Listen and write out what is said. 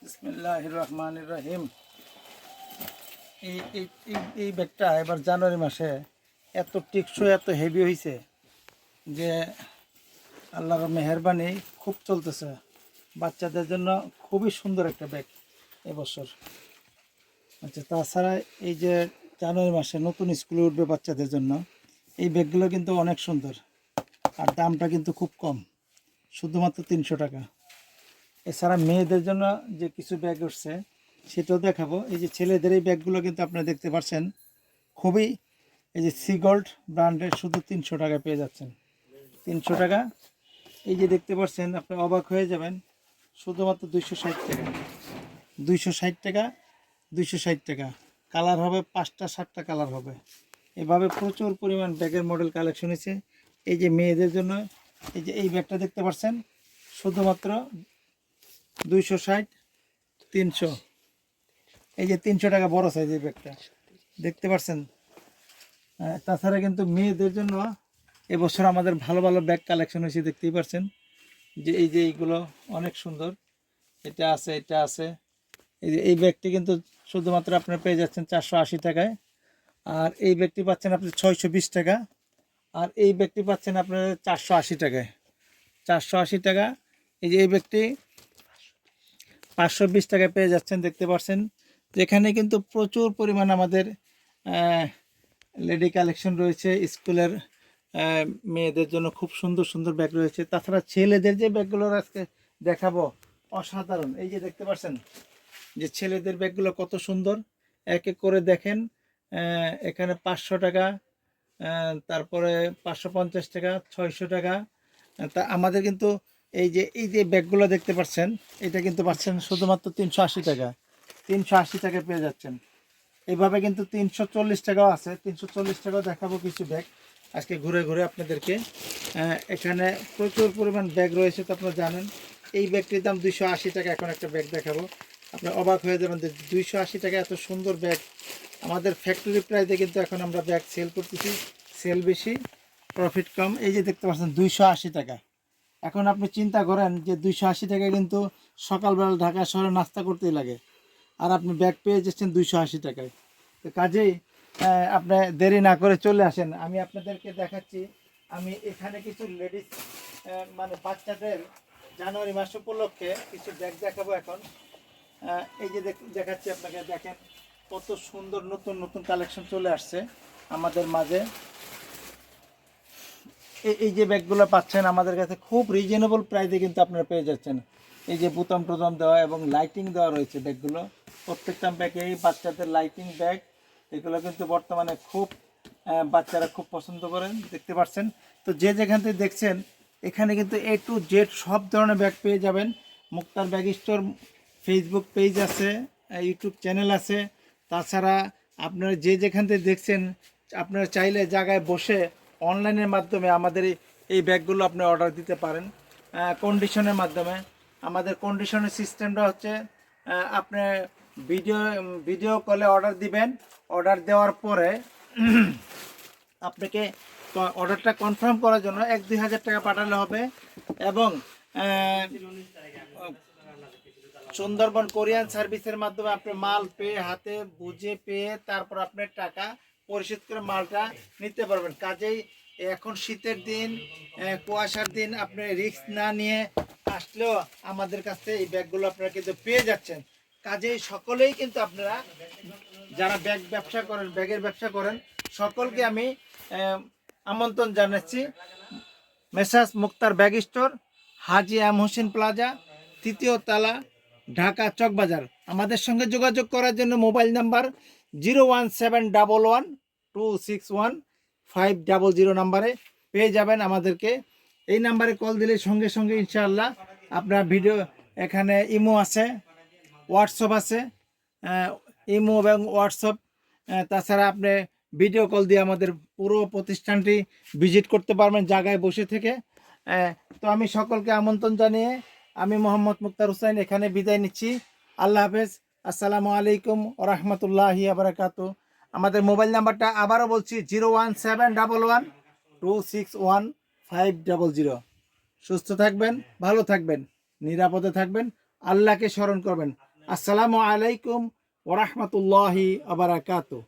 বিসমিল্লাহির রহমানির রহিম। এই ব্যাগটা এবার জানুয়ারি মাসে এত টেকসই এত হেভি হয়েছে যে আল্লাহর মেহেরবানি খুব চলতেছে। বাচ্চাদের জন্য খুবই সুন্দর একটা ব্যাগ এবছর। আচ্ছা, তাছাড়া এই যে জানুয়ারি মাসে নতুন স্কুলে উঠবে বাচ্চাদের জন্য, এই ব্যাগগুলো কিন্তু অনেক সুন্দর আর দামটা কিন্তু খুব কম, শুধুমাত্র 300 টাকা। এছাড়া মেয়েদের জন্য যে কিছু ব্যাগ উঠছে সেটাও দেখাবো। এই যে ছেলেদের এই ব্যাগগুলো কিন্তু আপনারা দেখতে পাচ্ছেন, খুবই এই যে সি গোল্ড ব্র্যান্ডের, শুধু 300 টাকায় পেয়ে যাচ্ছেন। 300 টাকা। এই যে দেখতে পাচ্ছেন, আপনি অবাক হয়ে যাবেন, শুধুমাত্র 260 টাকা। 260 টাকা, 260 টাকা। কালার হবে 5টা 7টা কালার হবে। এভাবে প্রচুর পরিমাণ ব্যাগের মডেল কালেকশন হয়েছে। এই যে মেয়েদের জন্য এই যে এই ব্যাগটা দেখতে পাচ্ছেন, শুধুমাত্র 260, 300। এই যে 300 টাকা বড় সাইজ এই ব্যাগটা দেখতে পাচ্ছেন। তাছাড়া কিন্তু মেয়েদের জন্য এবছর আমাদের ভালো ভালো ব্যাগ কালেকশন হয়েছে, দেখতেই পাচ্ছেন। যে এই যে এইগুলো অনেক সুন্দর, এটা আছে, এটা আছে। এই যে এই ব্যাগটি কিন্তু শুধুমাত্র আপনারা পেয়ে যাচ্ছেন 480 টাকায়। আর এই ব্যাগটি পাচ্ছেন আপনি 620 টাকা। আর এই ব্যাগটি পাচ্ছেন আপনারা 480 টাকায়। 480 টাকা। এই যে এই ব্যাগটি 520 টাকায় পেয়ে যাচ্ছেন, দেখতে পাচ্ছেন। যেখানে কিন্তু প্রচুর পরিমাণ আমাদের লেডি কালেকশন রয়েছে। স্কুলের মেয়েদের জন্য খুব সুন্দর সুন্দর ব্যাগ রয়েছে। তাছাড়া ছেলেদের যে ব্যাগগুলো আজকে দেখাবো, অসাধারণ। এই যে দেখতে পাচ্ছেন যে ছেলেদের ব্যাগগুলো কত সুন্দর, এক এক করে দেখেন। এখানে 500 টাকা, তারপরে 550 টাকা, 600 টাকা। তা আমাদের কিন্তু এই যে ব্যাগগুলো দেখতে পাচ্ছেন, এটা কিন্তু পাচ্ছেন শুধুমাত্র 380 টাকা। 380 টাকায় পেয়ে যাচ্ছেন। এইভাবে কিন্তু 340 টাকাও আছে। 340 টাকাও দেখাবো কিছু ব্যাগ আজকে ঘুরে ঘুরে আপনাদেরকে। এখানে প্রচুর পরিমাণ ব্যাগ রয়েছে, তো আপনারা জানেন। এই ব্যাগটির দাম 280 টাকা। এখন একটা ব্যাগ দেখাবো, আপনার অবাক হয়ে যাবেন যে 280 টাকা এত সুন্দর ব্যাগ। আমাদের ফ্যাক্টরি প্রাইসে কিন্তু এখন আমরা ব্যাগ সেল করতেছি, সেল বেশি, প্রফিট কম। এই যে দেখতে পাচ্ছেন 280 টাকা। এখন আপনি চিন্তা করেন যে 280 টাকা কিন্তু সকালবেলা ঢাকা শহরে নাস্তা করতেই লাগে, আর আপনি ব্যাগ পেয়ে যাচ্ছেন 280 টাকায়। তো কাজেই আপনি দেরি না করে চলে আসেন। আমি আপনাদেরকে দেখাচ্ছি, আমি এখানে কিছু লেডিস মানে বাচ্চাদের জানুয়ারি মাস উপলক্ষে কিছু ব্যাগ দেখাবো এখন। এই যে দেখাচ্ছি আপনাকে, দেখেন কত সুন্দর নতুন নতুন কালেকশন চলে আসছে আমাদের মাঝে। এই যে ব্যাগগুলো পাচ্ছেন আমাদের কাছে খুব রিজনেবল প্রাইসে কিন্তু আপনারা পেয়ে যাচ্ছেন। এই যে বোতাম টোতাম দেওয়া এবং লাইটিং দেওয়া রয়েছে ব্যাগগুলো, প্রত্যেকটা ব্যাগেই বাচ্চাদের লাইটিং ব্যাগ। এগুলো কিন্তু বর্তমানে খুব বাচ্চারা খুব পছন্দ করেন, দেখতে পাচ্ছেন। তো যে যেখান থেকে দেখছেন, এখানে কিন্তু A to Z সব ধরনের ব্যাগ পেয়ে যাবেন। মুক্তার ব্যাগ স্টোর ফেসবুক পেজ আছে, ইউটিউব চ্যানেল আছে। তাছাড়া আপনারা যে যেখান থেকে দেখছেন, আপনারা চাইলে জায়গায় বসে অনলাইনের মাধ্যমে আমাদের এই ব্যাগগুলো আপনি অর্ডার দিতে পারেন কন্ডিশনের মাধ্যমে। আমাদের কন্ডিশনের সিস্টেমটা হচ্ছে, আপনি ভিডিও কলে অর্ডার দিবেন। অর্ডার দেওয়ার পরে আপনাকে অর্ডারটা কনফার্ম করার জন্য 1-2 হাজার টাকা পাঠালে হবে। এবং সুন্দরবন কোরিয়ান সার্ভিসের মাধ্যমে আপনি মাল পেয়ে, হাতে বুঝে পেয়ে, তারপর আপনার টাকা পরিশোধ করে মালটা নিতে পারবেন। কাজেই এখন শীতের দিন, কুয়াশার দিন, আপনি রিস্ক না নিয়ে আসলেও আমাদের কাছে এই ব্যাগগুলো আপনারা কিন্তু পেয়ে যাচ্ছেন। কাজেই সকলেই কিন্তু আপনারা যারা ব্যাগ ব্যবসা করেন, ব্যাগের ব্যবসা করেন, সকলকে আমি আমন্ত্রণ জানাচ্ছি মেসার্স মুক্তার ব্যাগ স্টোর, হাজি এম হোসেন প্লাজা, 3য় তলা, ঢাকা চকবাজার। আমাদের সঙ্গে যোগাযোগ করার জন্য মোবাইল নাম্বার 01711261500 নাম্বারে পেয়ে যাবেন আমাদেরকে। এই নাম্বারে কল দিলে সঙ্গে সঙ্গে ইনশাআল্লাহ আপনার ভিডিও, এখানে ইমো আছে, হোয়াটসঅ্যাপ আছে, ইমো এবং হোয়াটসঅ্যাপ। তাছাড়া আপনি ভিডিও কল দিয়ে আমাদের পুরো প্রতিষ্ঠানটি ভিজিট করতে পারবেন জায়গায় বসে থেকে। তো আমি সকলকে আমন্ত্রণ জানিয়ে আমি মোহাম্মদ মুক্তার হোসেন এখানে বিদায় নিচ্ছি। আল্লাহ হাফেজ। আসসালামু আলাইকুম ওয়া রাহমাতুল্লাহি ওয়া বারাকাতুহু। আমাদের মোবাইল নাম্বারটা আবারও বলছি, 01711261500। সুস্থ থাকবেন, ভালো থাকবেন, নিরাপদে থাকবেন, আল্লাহকে স্মরণ করবেন। আসসালামু আলাইকুম ওয়া রাহমাতুল্লাহি ওয়া বারাকাতুহু।